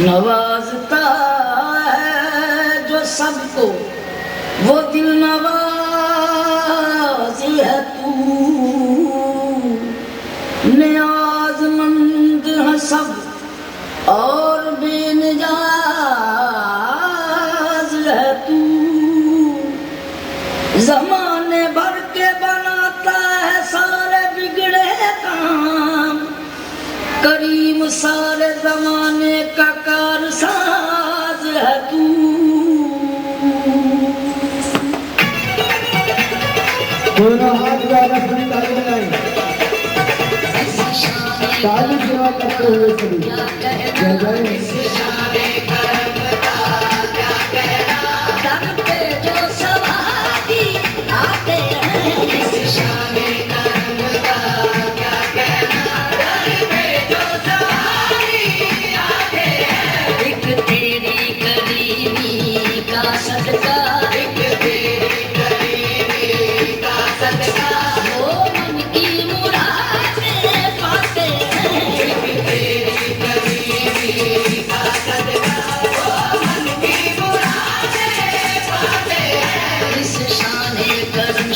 नवाजता है जो सबको वो दिल नवाज है तू, नियाजमंद है सब और बेनियाज है तू। जमाने भर के बनाता है सारे बिगड़े काम, करीम सारे जमाने का कारसाज है तू। दोनों हाथ वाला अपनी ताली बनाएं, ताली सेवा करते हुए सभी जय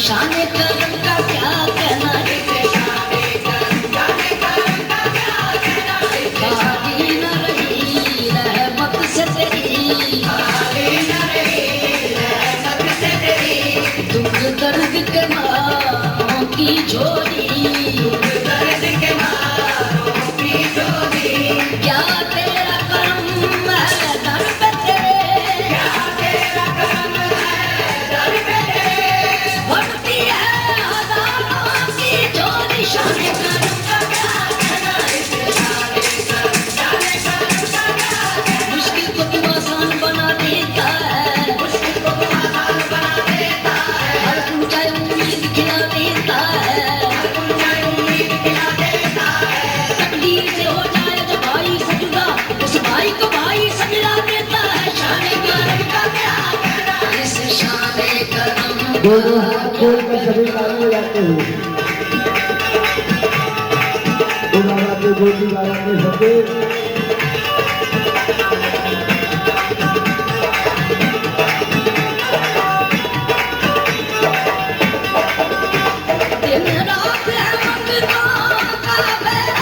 शाने करम का क्या कहना है, खाली न रही रहमत से तेरी, दुख दर्द के मारों की झोली, क्या तेरा करम है दर पे तेरे, बढ़ती है हजारों की झोली। शाने करम का क्या कहना है, मुश्किल को तू आसान बना देता है, हर ऊंचाई उम्मीद खिला देता है, तकदीर से हो जाए जो भाई सजुदा उस भाई को भाई समझा देता है। शाने करम का क्या कहना है, इस शाने करम दोनों हाथ जोड़कर सभी ताली बजाते हुए बाबा के गोदी बाबा के सबके दिन रात है मंगता का बेड़ा,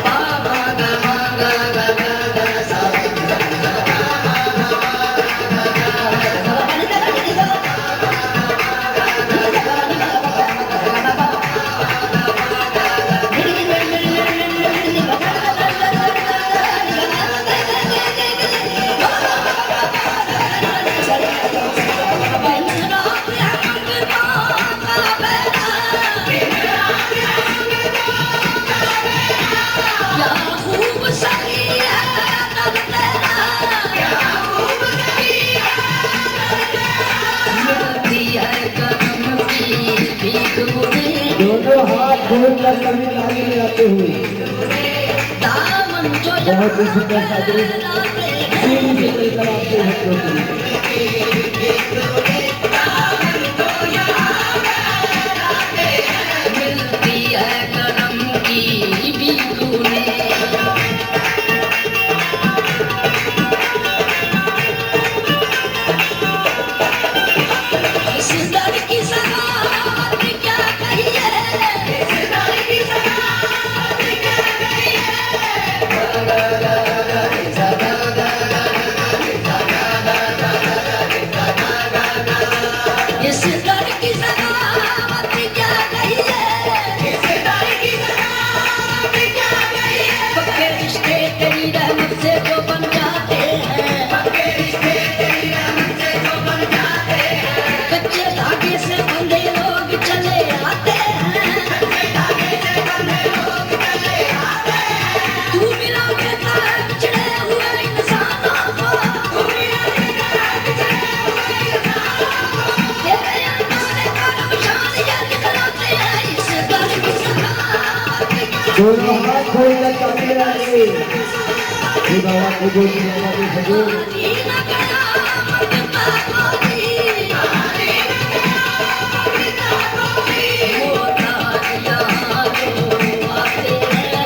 बाबा गा गा गा गा गा सा दोनों हाथ जोड़कर सभी ताली बजाते हुए बहुत ही सुंदर सादृश्य सीढ़ी से लेकर आपके हाथों के मिलती है करम की भी तूने, इस दर की सगावत क्या कहिए, इस दर की सगावत क्या कहिए, पक्के रिश्ते तेरी रहमत से जो बन जाते हैं, कच्चे धागे से बंधे लोग चले आते हैं, तू मिला देता है बिछड़े हुए इंसानों को, तेरे अनमोल करम शान ये दिखलाते हैं इस दर की सगावत क्या। दोनों हाथ जोड़कर ताली बजाएंगे बाबा के गोदी बाबा के सबके वो तारियां जो आते हैं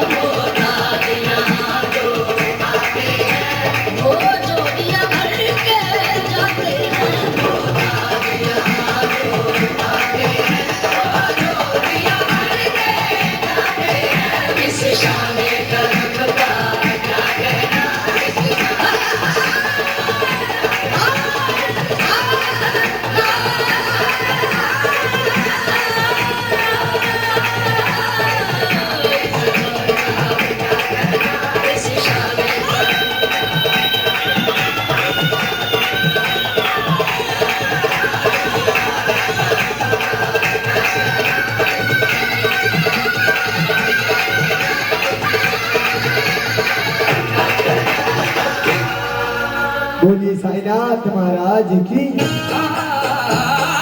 नाथ महाराज की।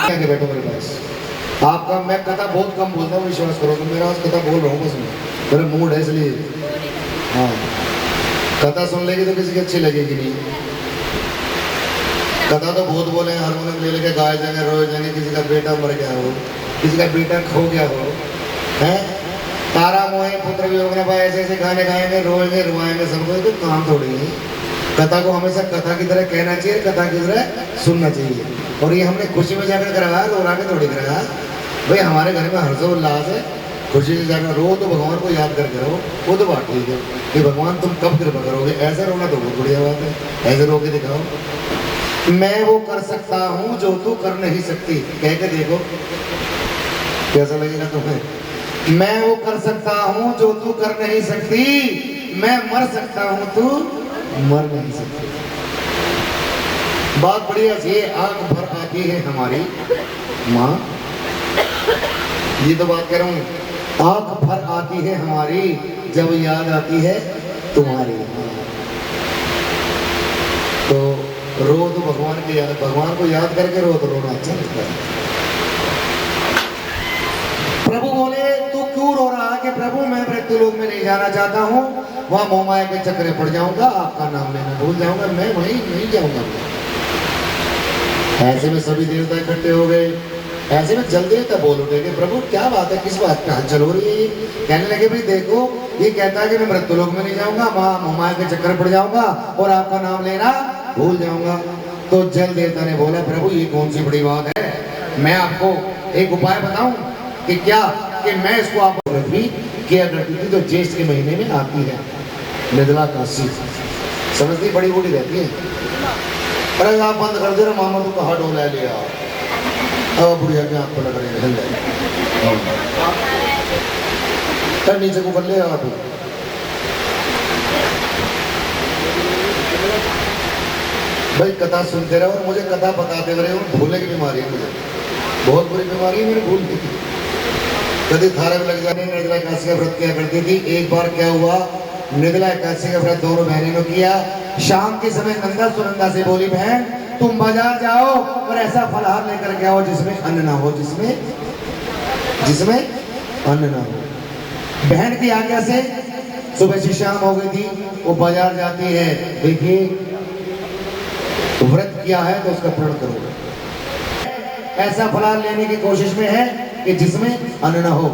आके बैठो मेरे पास। आपका मैं कथा बहुत कम बोलता हूँ, विश्वास करो। तो मेरा आज कथा बोल रहा हूँ बस मैं, मेरा मूड है इसलिए। हाँ, कथा सुन लेगी तो किसी की अच्छी लगेगी नहीं। कथा तो बहुत बोले, हारमोनियम ले लेके गाए जाएंगे, रोए जाएंगे, किसी का बेटा मर गया हो, किसी का बेटा खो गया हो, हैं तारा मोहे पुत्र वियोग न पाए, ऐसे ऐसे गाने गाएंगे, रोएंगे रुआएंगे सबको। तो काम थोड़ी है। कथा को हमेशा कथा की तरह कहना चाहिए, कथा की तरह सुनना चाहिए। और ये हमने खुशी में जाकर कराया, रो के थोड़ी कराया भाई। हमारे घर में हर्षोल्लास है, खुशी से जाकर रो तो भगवान को याद करके रो, वो तो बात ठीक है कि भगवान तुम कब कृपा करोगे। ऐसा रोना तो बहुत बढ़िया बात है, ऐसे रो के दिखाओ। मैं वो कर सकता हूँ जो तू कर नहीं सकती, कह के देखो कैसा लगेगा तुम्हें। मैं वो कर सकता हूँ जो तू कर नहीं सकती, मैं मर सकता हूँ तू मर नहीं सकती। बात बढ़िया ये आंख भर आती है हमारी माँ, ये तो बात कह रहा हूँ। आंख भर आती है हमारी जब याद आती है तुम्हारी। तो रो तो भगवान की याद, भगवान को याद करके रो तो रोना अच्छा लगता है। प्रभु बोले तू क्यों रो रहा है कि प्रभु मैं मृत्यु लोक में नहीं जाना चाहता हूँ, वहां मोहमाया के चक्कर पड़ जाऊंगा, आपका नाम लेना भूल जाऊंगा, मैं वहीं नहीं जाऊंगा। ऐसे में सभी देवता इकट्ठे हो गए। ऐसे में जल्दी तब बोल उठे कि प्रभु क्या बात है, किस बात का हलचल हो रही है। कहने लगे भाई देखो, ये कहता है कि मैं मृत्यु लोक में नहीं जाऊंगा, वहां मोहमाया के चक्कर पड़ जाऊंगा और आपका नाम लेना भूल जाऊंगा। तो जल देवता ने बोला प्रभु ये कौन सी बड़ी बात है, मैं आपको एक उपाय बताऊं कि क्या कि मैं इसको आप भी किया करती थी, तो ज्येष्ठ के महीने में आती है निर्जला काशी, समझती बड़ी बूढ़ी रहती है। अरे आप बंद कर दे रहे मामा, तो कहा डोला लिया अब बुढ़िया के आंख पर लग रही हिल जाए नीचे को कर ले आप। भाई कथा सुनते रहो और मुझे कथा बताते रहे। और भूलने की बीमारी है मुझे, बहुत बुरी बीमारी है मेरी, भूल की। कभी थारा में लग जाने निर्जला एकादशी का व्रत किया करती थी। एक बार क्या हुआ, निर्जला एकादशी का व्रत दोनों बहनों ने किया। शाम के समय नंदा सुनंदा से बोली बहन तुम बाजार जाओ और ऐसा फलहार लेकर के आओ जिसमें अन्न ना हो, जिसमें अन्न ना हो। बहन की आज्ञा से सुबह से शाम हो गई थी, वो बाजार जाती है। देखिए व्रत किया है तो उसका पूर्ण करो। ऐसा फलाहार लेने की कोशिश में है कि जिसमें अन्न न हो।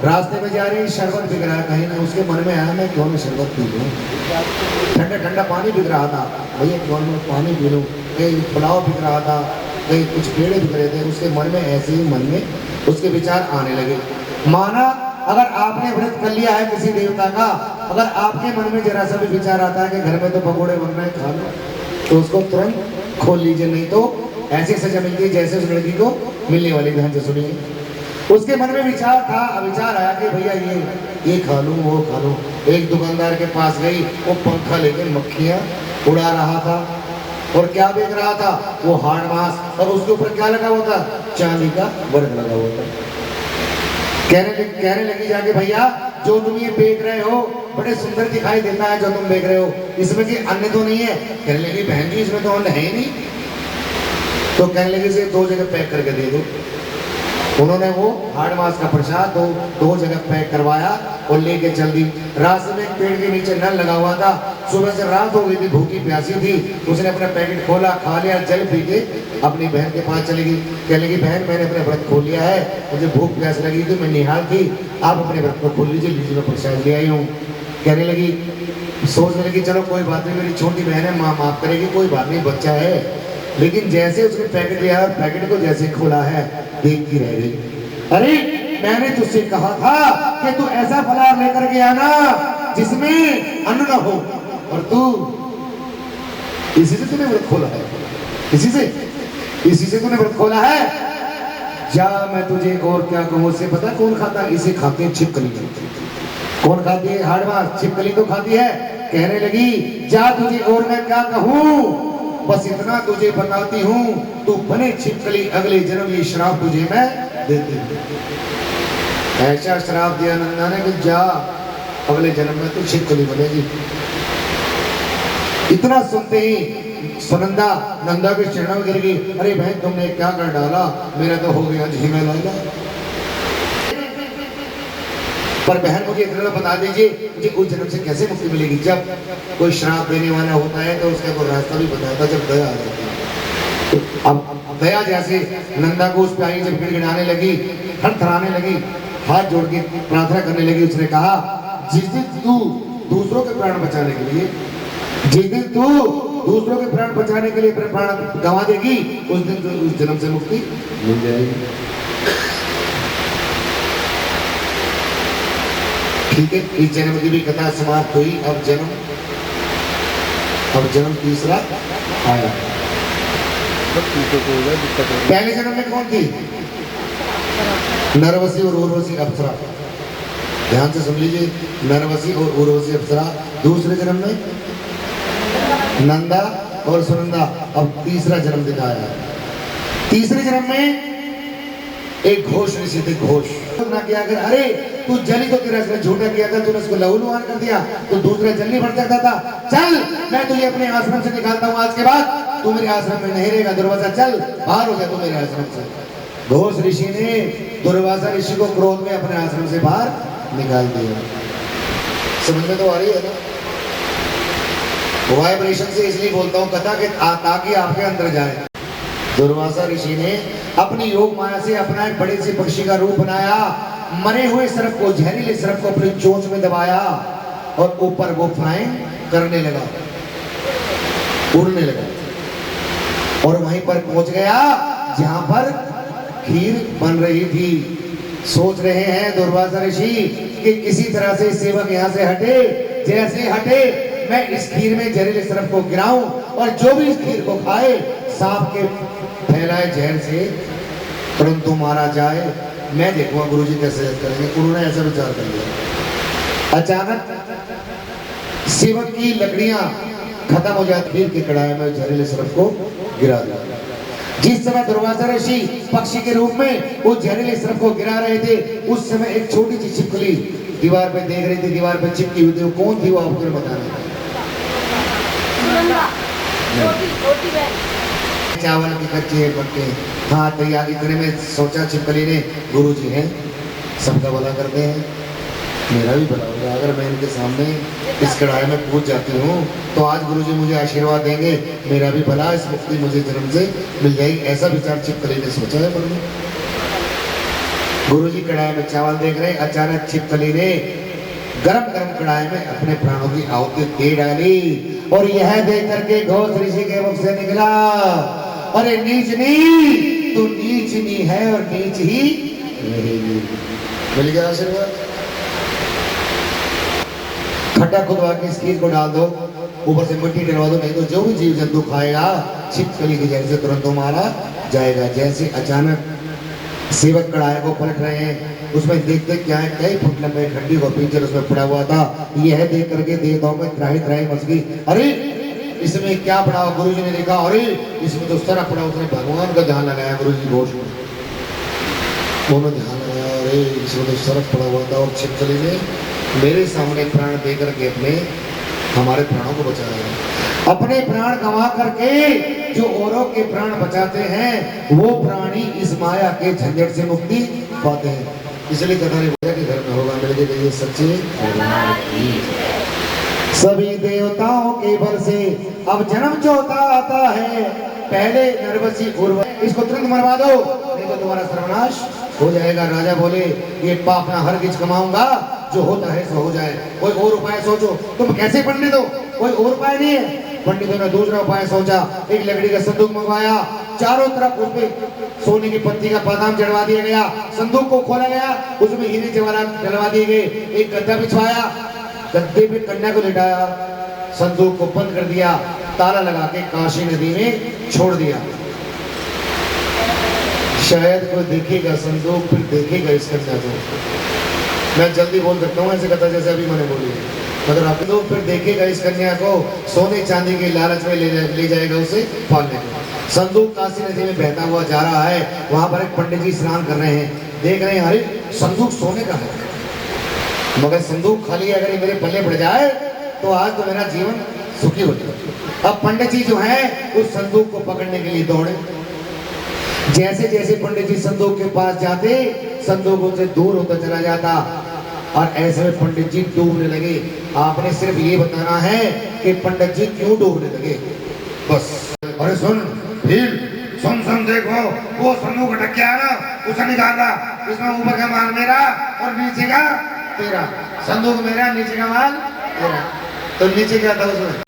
रास्ते में जा रही शरबत बिक रहा है कहीं ना, उसके मन में आया मैं क्यों ना शरबत पी लूं। ठंडा ठंडा पानी बिक रहा था, भैया क्यों ना पानी पी लूं। कहीं पुलाव बिक रहा था, कहीं कुछ पेड़े बिक रहे थे। उसके मन में ऐसे ही मन में उसके विचार आने लगे। माना अगर आपने व्रत कर लिया है किसी देवता का, अगर आपके मन में जरा सा भी विचार आता है कि घर में तो पकौड़े बन रहे खा लो, तो उसको तुरंत खोल लीजिए, नहीं तो ऐसी सजा मिलती है जैसे उस लड़की को मिलने वाली। ध्यान से सुनिए, उसके मन में विचार था, विचार आया कि भैया ये खा लूं वो खा लूं। एक दुकानदार के पास गई, वो पंखा लेके मक्खियां उड़ा रहा था। और क्या बेच रहा था, वो हाड़ मांस, और उसके ऊपर क्या लगा हुआ था, चांदी का वर्क लगा हुआ था। कहने लगी जाके भैया जो तुम ये बेच रहे हो बड़े सुंदर दिखाई देता है जो तुम बेच रहे हो, इसमें कि अन्न तो नहीं है। कहने लगी बहन जी इसमें तो अन्न है ही नहीं। तो कहने लगी इसे 2 जगह पैक करके दे दो। उन्होंने वो हाड़ मास का प्रसाद दो जगह पैक करवाया और लेके चल दी। रास्ते में एक पेड़ के नीचे नल लगा हुआ था। सुबह से रात हो गई थी, भूखी प्यासी थी। उसने अपना पैकेट खोला, खा लिया, जल पी के अपनी बहन के पास चली गई। कहने लगी बहन मैंने अपना व्रत खोल लिया है, मुझे भूख प्यास लगी थी, मैं निहाल थी, आप अपने व्रत को खोल लीजिए, लीजिए मैं प्रसाद ले आई हूँ। कहने लगी, सोचने लगी चलो कोई बात नहीं, मेरी छोटी बहन है, माँ माफ करेगी, कोई बात नहीं, बच्चा है। लेकिन जैसे उसने पैकेट लिया और पैकेट को जैसे खोला है, देखती रह गई। अरे मैंने तुझसे कहा था कि तू ऐसा फलाहार लेकर के आना जिसमें अन्न न हो, और तू इसी से तूने व्रत खोला है, इसी से तूने व्रत खोला है। जा मैं तुझे और क्या कहूँ, उससे पता कौन खाता है, इसे खाते हैं छिपकली। कौन खाती है, हाड़ मास, छिपकली तो खाती है। कहने लगी जा तुझे और मैं क्या कहूँ, बस इतना तुझे बताती हूँ, तू बने छिपकली, अगले जन्म ये श्राप तुझे मैं देती हूँ। ऐसा श्राप दिया नंदा ने कि जा अगले जन्म में तू छिपकली बनेगी। इतना सुनते ही सुनंदा नंदा के चरणों में गिर गई, अरे बहन तुमने क्या कर डाला, मेरा तो हो गया झीमे लाला। पर बहन मुझे इतना बता दीजिए, मुझे उस जन्म से कैसे मुक्ति मिलेगी? जब कोई श्राप देने वाला होता है तो उसका कोई रास्ता भी बताता, जब दया आ जाती है। अब दया जैसे नंदा को उस पे आई, जब गिड़गिड़ाने लगी, थरथराने लगी, हाथ जोड़ के प्रार्थना करने लगी, उसने कहा जिस दिन तू दूसरों के प्राण बचाने के लिए, जिस दिन तू दूसरों के प्राण बचाने के लिए अपने प्राण गंवा देगी, उस दिन तो उस जन्म से मुक्ति मिल जाएगी। ठीक है, इस जन्म की भी कथा समाप्त हुई। अब जन्म तीसरा आया। पहले जन्म में कौन थी? नरवसी और उर्वशी अप्सरा। ध्यान से सुन लीजिए, नरवसी और उर्वशी अप्सरा। दूसरे जन्म में नंदा और सुनंदा। अब तीसरा जन्म दिखाया। तीसरे जन्म में एक घोष ऋषि थे, घोष ना किया अगर, अरे तू जली तो तेरा इसने झूठा किया था, तूने उसको लहूलुहान कर दिया तो दूसरा जल नहीं बढ़ सकता था। चल मैं तुझे अपने आश्रम से निकालता हूँ, आज के बाद तू मेरे आश्रम में नहीं रहेगा। दुर्वासा चल बाहर हो जा तू मेरे आश्रम से। घोष ऋषि ने दुर्वासा ऋषि को क्रोध में अपने आश्रम से बाहर निकाल दिया। समझ में तो आ रही है ना? वाइब्रेशन से इसलिए बोलता हूँ कथा के ताकि आपके अंदर जाए। दुर्वासा ऋषि ने अपनी योग माया से अपना एक बड़े से पक्षी का रूप बनाया, मरे हुए सर्प को, जहरीले सर्प को अपनी चोंच में दबाया और ऊपर वो फ्लाइंग करने लगा, उड़ने लगा और वहीं पर पहुंच गया जहां पर खीर बन रही थी। सोच रहे हैं दुर्वासा ऋषि कि किसी तरह से सेवक यहाँ से हटे, जैसे हटे मैं इस खीर में जहरीले सर्प को गिराऊं और जो भी इस खीर को खाए सांप के फैलाए जहर से परंतु मारा जाए। मैं देखूंगा गुरुजी कैसे करेंगे। उन्होंने ऐसा विचार कर लिया। अचानक सेवक की लकड़ियां खत्म हो जाती, खीर की कढ़ाई में जहरीले सर्प को गिरा दिया। जिस समय दुर्वासा ऋषि पक्षी के रूप में उस जहरीले सर्प को गिरा रहे थे, उस समय एक छोटी सी छिपकली दीवार पे देख रही थी, दीवार पे चिपकी हुई थी। वो कौन थी वो आपको बताना। चावल की कच्चे पत्ते, हाँ तैयारी करने में सोचा छिपकली ने गुरुजी हैं, सबका भला करते हैं, मेरा भी भला होगा अगर मैं इनके सामने इस कढ़ाई में पूछ जाती हूँ तो आज गुरुजी मुझे आशीर्वाद देंगे, मेरा भी भला, इस मुक्ति मुझे जन्म से मिल जाएगी। ऐसा विचार छिपकली ने सोचा है मन में। गुरुजी कढ़ाई में चावल देख रहे, अचानक छिपकली ने गरम गरम कढ़ाई में अपने प्राणों की आहुति दे डाली और यह देख करके घोष ऋषि के मुख से निकला, अरे नीच नी, तू नीच नी है और नीच ही रहेगी। मिल गया आशीर्वाद। खड्डा खुदवा के इस खीर को डाल दो, ऊपर से मिट्टी डलवा दो, नहीं तो जो भी जीव जंतु खाएगा छिपकली की जड़ से तुरंत मारा जाएगा। जैसे अचानक सेवक कढ़ाई को पलट रहे हैं, उसमें देखते क्या है, कई फुट लंबे खड्डी को पीछे उसमें पड़ा हुआ था। यह देख करके देवताओं में त्राही त्राही मच गई, अरे इसमें क्या पड़ा हुआ? गुरुजी ने देखा, अरे इसमें तो सारा पड़ा। उसने भगवान का ध्यान लगाया, गुरुजी घोष में उन्होंने ध्यान लगाया, अरे इसमें तो सरफ पड़ा हुआ था और छिपकली ने मेरे सामने प्राण दे करके अपने हमारे प्राणों को बचाया। अपने प्राण गंवा करके जो औरों के प्राण बचाते हैं वो प्राणी इस माया के झंझट से मुक्ति पाते हैं। इसलिए कथा ने बोला कि घर में होगा मिलके गई सच्चे सभी देवताओं के बल से अब जन्म चौथा आता है। पहले नरवसी उर्वशी, इसको तुरंत मरवा दो नहीं तो तुम्हारा सर्वनाश हो जाएगा। राजा बोले ये पाप ना हर किच कमाऊंगा, जो होता है सो हो जाए, कोई और उपाय सोचो। तुम कैसे पंडित हो? कोई और उपाय नहीं है। पंडितों ने दूसरा उपाय सोचा, एक लकड़ी का संदूक मंगवाया, चारों तरफ उसमें सोने की पत्ती का बादाम चढ़वा दिया गया, संदूक को खोला गया, उसमें हीरे जवाहरात डलवा दिए गए, एक गद्दा बिछवाया, गद्दे पे कन्या को लिटाया, संदूक को बंद कर दिया, ताला लगा के काशी नदी में छोड़ दिया। शायद कोई देखेगा संदूक, फिर देखेगा इस कन्या को। मैं जल्दी बोल सकता हूँ ऐसे कथा जैसे अभी मैंने बोली, मगर आप लोग फिर देखेगा इस कन्या को, सोने चांदी के लालच में ले जाएगा उसे पालने को। संदूक काशी नदी में बहता हुआ जा रहा है, वहां पर एक पंडित जी स्नान कर रहे हैं, देख रहे हैं अरे संदूक सोने का है, मगर संदूक खाली अगर ये मेरे पल्ले पड़ जाए तो आज तो मेरा जीवन सुखी हो जाए। अब पंडित जी जो है उस संदूक को पकड़ने के लिए दौड़े। जैसे जैसे पंडित जी संदूक के पास जाते, संदूक उनसे दूर होता चला जाता और ऐसे में पंडित जी डूबने लगे। आपने सिर्फ ये बताना है कि पंडित जी क्यों डूबने लगे, बस। अरे सुन फिर सुन देखो, वो संदूक अटक गया ना, उसे निकाला, इसमें ऊपर का माल मेरा और नीचे का तेरा। संदूक मेरा, नीचे का माल तेरा। तो नीचे क्या था उसमें?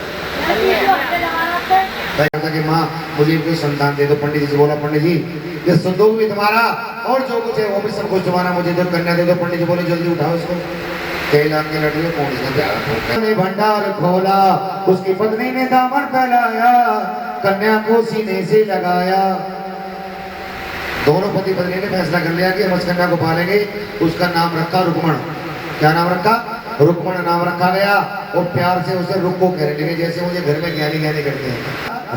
कि माँ मुझे कोई संतान दे दो। पंडित जी से बोला, पंडित जी ये संदूक भी तुम्हारा और जो कुछ है वो भी सब कुछ तुम्हारा, मुझे तो कन्या दे दो। पंडित जी बोले जल्दी उठाओ इसको। कई लाख की लड़की कौन इसका प्यार। भंडार खोला, उसकी पत्नी ने दामन फैलाया, कन्या को सीने से लगाया। दोनों पति पत्नी ने फैसला कर लिया कि हम इस कन्या को पालेंगे। उसका नाम रखा रुक्मण। क्या नाम रखा? रुक्मण नाम रखा गया और प्यार से उसे रुक्को कहने लगे, जैसे मुझे घर में ज्ञानी ज्ञानी करते हैं।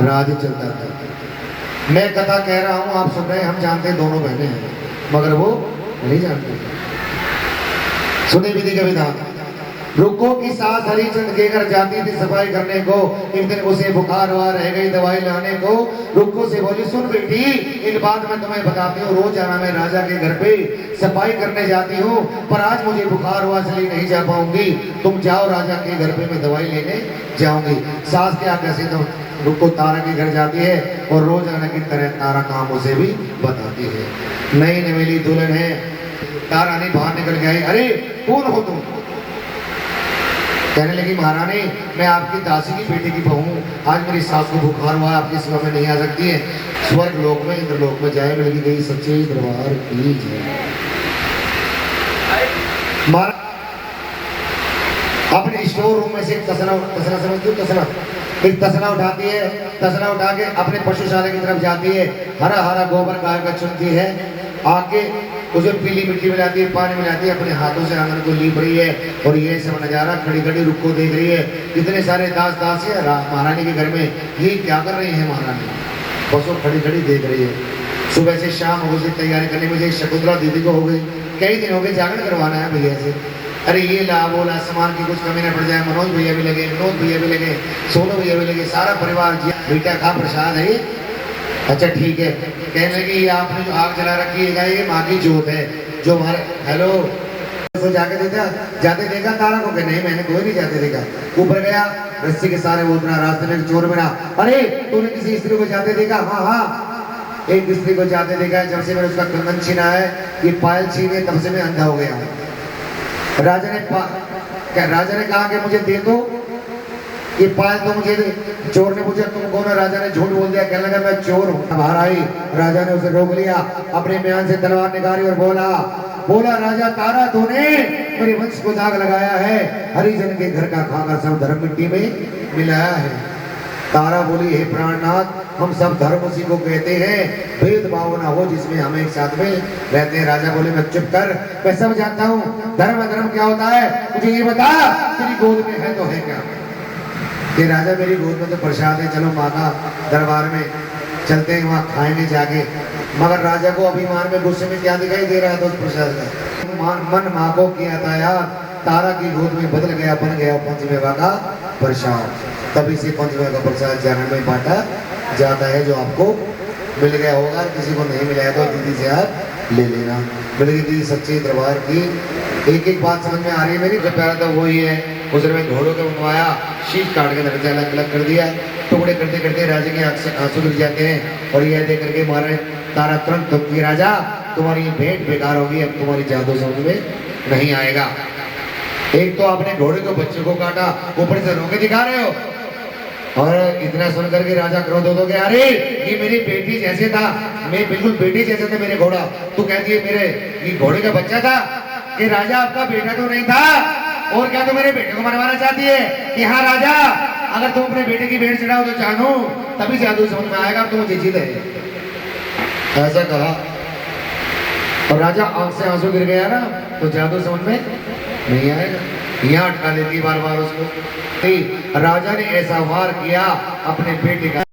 राज चलता था। मैं कथा कह रहा हूँ, आप सुन रहे हैं। हम जानते हैं दोनों बहनें हैं, मगर वो नहीं जानते। सुनी विधि का विधान। रुक्को की सास हरिचंद के घर जाती थी सफाई करने को। एक दिन उसे बुखार हुआ, रह गई दवाई लाने को। रुक्को से बोली, सुन बेटी एक बात मैं तुम्हें बताती हूँ, रोज आना मैं राजा के घर पे सफाई करने जाती हूँ, पर आज मुझे बुखार हुआ इसलिए नहीं जा पाऊंगी। तुम जाओ राजा के घर पे, मैं दवाई लेने जाऊंगी। सास क्या कैसे तुम रुक्को तारा के घर जाती है और रोज आने की तरह तारा काम उसे भी बताती है। नई नवेली दुल्हन है, तारा ने बाहर निकल गई। अरे कौन हो तुम? कहने लगी, महारानी मैं आपकी दासी की बेटी की बहू हूँ। आज मेरी सास को बुखार हुआ, आपकी सेवा में नहीं आ सकती है। स्वर्ग लोक में इंद्रलोक में जाए, मिल गई सच्चे दरबार की जय। अपने स्टोर रूम में से एक तसला समझती हो? तसला, एक तसला उठाती है। तसला उठा के अपने पशुशाला की तरफ जाती है। हरा हरा गोबर गाय का चुनती है, आके उसे पीली मिट्टी मिलाती है, पानी मिलाती है, अपने हाथों से आंगन को लीप रही है। और ये सब नजारा खड़ी खड़ी रुक्को देख रही है। इतने सारे दास दास है महारानी के घर में, ये क्या कर रही है महारानी? बस वो खड़ी खड़ी देख रही है। सुबह से शाम हो गई, तैयारी करने में शकुंतला दीदी को हो गई, कई दिन हो गए जागरण करवाना है भैया से। अरे ये ला वो ला, सामान की कुछ कमी न पड़ जाए। मनोज भैया भी लगे, विनोद भैया भी लगे, सोनू भैया भी लगे, सारा परिवार। जी बेटा खा प्रसाद है। अच्छा ठीक है। कहने लगी आपने जो आग जला रखी है ये माँ की जोत है, जो हमारे हेलो तो जाके देखा, जाते देखा तारा को? कि नहीं मैंने कोई नहीं जाते देखा। ऊपर गया, रस्सी के सारे वो उतना, रास्ते में चोर मिला। अरे तूने किसी स्त्री को जाते देखा? हाँ हाँ, एक स्त्री को जाते देखा। जब से मैंने उसका कंगन छीना है, ये पायल छीने, तब से मैं अंधा हो गया हूँ। राजा ने कहा कि मुझे दे दो ये पायल, तो मुझे दे। चोर ने पूछा तुम कौन हो? राजा ने झूठ बोल दिया, कहने लगा मैं चोर हूँ। बाहर आई, राजा ने उसे रोक लिया, अपने म्यान से तलवार निकाली और बोला राजा तारा तूने मेरे वंश को दाग लगाया है, हरिजन के घर का खाकर सब धर्म मिट्टी में मिलाया है। तारा बोली, हे प्राणनाथ हम सब धर्म उसी को कहते हैं, भेदभाव ना हो जिसमें हम एक साथ में रहते हैं। राजा बोले, मैं चुप कर, मैं सब जानता हूँ। धर्म अधर्म क्या होता है मुझे ये बता, तेरी गोद में है तो है क्या? कि राजा मेरी गोद में तो प्रसाद है, चलो माँ का दरबार में चलते हैं, वहाँ खाएंगे जाके। मगर राजा को अभिमान में गुस्से में क्या दिखाई दे रहा था उस प्रसाद का? मन माँ को किया था यार, तारा की गोद में बदल गया, बन गया पंचमेवा का प्रसाद। तभी से पंचमेवा का प्रसाद जागरण में बांटा जाता है। जो आपको मिल गया होगा, किसी को नहीं मिला है तो दीदी से आप ले लेना। मिल गई दीदी सच्चे दरबार की। एक एक बात समझ में आ रही है मेरी। जो प्यारा था वही है, उसे मैं घोड़ों को मंगवाया, शीश काट के दरवाजा अलग अलग कर दिया। टुकड़े करते करते राजा के आंख से आंसू गिर जाते हैं और यह देख करके मारे तारा तुरंत धमकी, राजा तुम्हारी भेंट बेकार होगी, अब तुम्हारी जादू समझ में नहीं आएगा। एक तो आपने घोड़े को बच्चे को काटा, ऊपर से रोके दिखा रहे हो। और इतना सुन करके राजा क्रोध हो गया, अरे ये मेरी बेटी जैसे था, मैं बिल्कुल बेटी जैसे था मेरे घोड़ा, तू कहती है मेरे ये घोड़े का बच्चा था? कि राजा आपका बेटा तो नहीं था, और क्या तुम मेरे बेटे को मरवाना चाहती है? कि हाँ राजा, अगर तुम अपने बेटे की भेंट चढ़ाओ तो जानू तभी जादू समझ में आएगा, तुम मुझे जीत है। ऐसा कहा और राजा आंख से आंसू गिर गया ना, तो जादू समझ में नहीं आएगा। यहाँ अटका लेती बार बार उसको। राजा ने ऐसा वार किया अपने बेटे का।